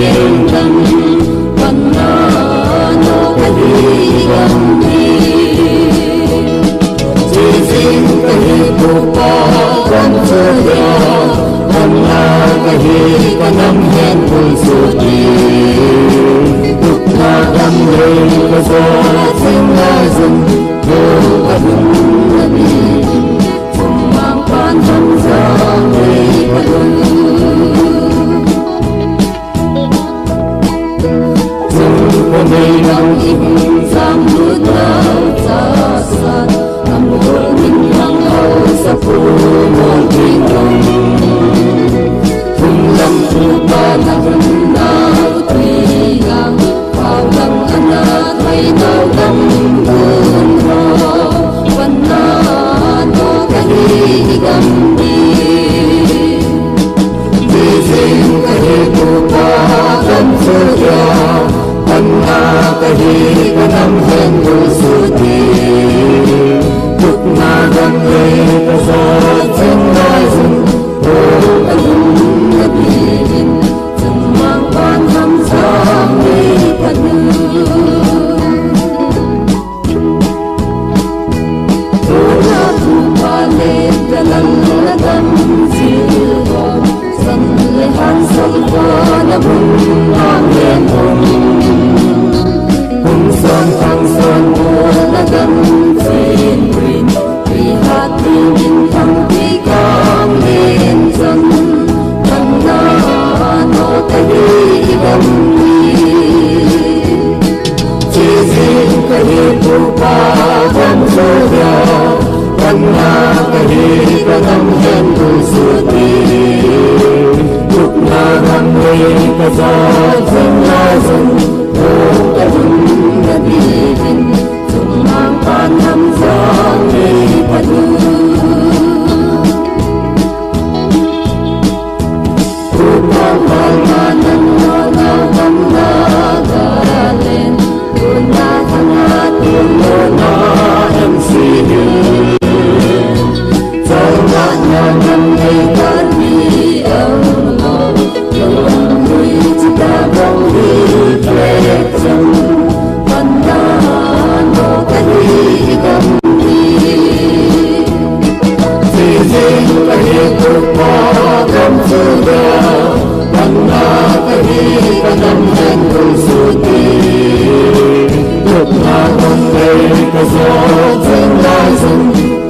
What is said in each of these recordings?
Pindang Panano Kahigamdi Sising Kahipupa Kamsaya Panna Kahikanam Henkul Suti Tukna Damre Kasat Singazan Dokadun Nabi Sumang Panjang Sampai Padun Pemainan ibang samudra sasat Amor minangau sa pumong tingong Kumlang trupa na hundaw trigang Paulang anak may naulang gunro Panano kahigamdi Sising kahipupa kamsaya Panna kahikanam Henkul Suti Tukna Damre Kasat Singazan Dokadun Nabibin Sumang Panham Sampai Padun Tuna Tupalit Dalang Ladam Silbong Sanlehan Salva Nabungang Lenong Kungsan Kangsan Mulagan Sinrin Lihat Tingin Pangtikang Linsan Panano Kahigamdi Sising Kahipupa Kamsaya Panna Kahikanam Henkul Suti Tukna Damre Kasat Singazan Dogadun Nabibin Sumang Panham Sampai Padun Upang Palmanan Nonawang Nagalin Tuna Hangat Tuna MCD Salmanya ng may karmi ang mga Yung Chicago reflection Panano kahigamdi Sising kahipupa kamsaya Panna kahikanam Henkul Suti Tukna Damre Kasat Singazan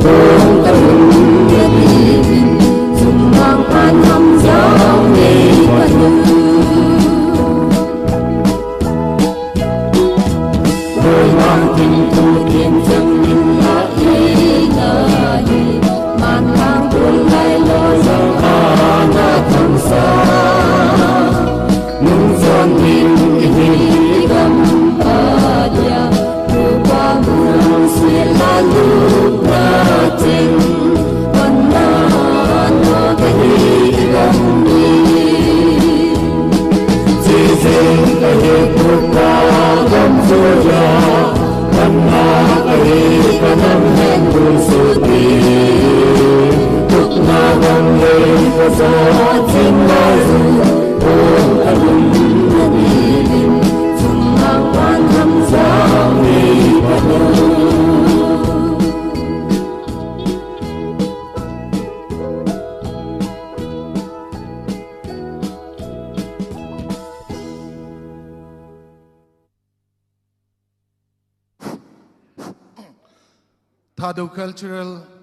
Dogadun Nabibin Sumang Panham Sampai Padun Mang Tingkutin Jangin Lainahi Manang Tulay Losang Anak Bangsa Nungsan Min Ihigam Padya Rupang Sila Luprating Panano Kahigamdi Sising Kahipupa Kamsaya Panna Kahikanam Henkul Suti Tukna Damre Kasat Singazan Dogadun Nabibin Sumang Panham Sampai Padun Thado Cultural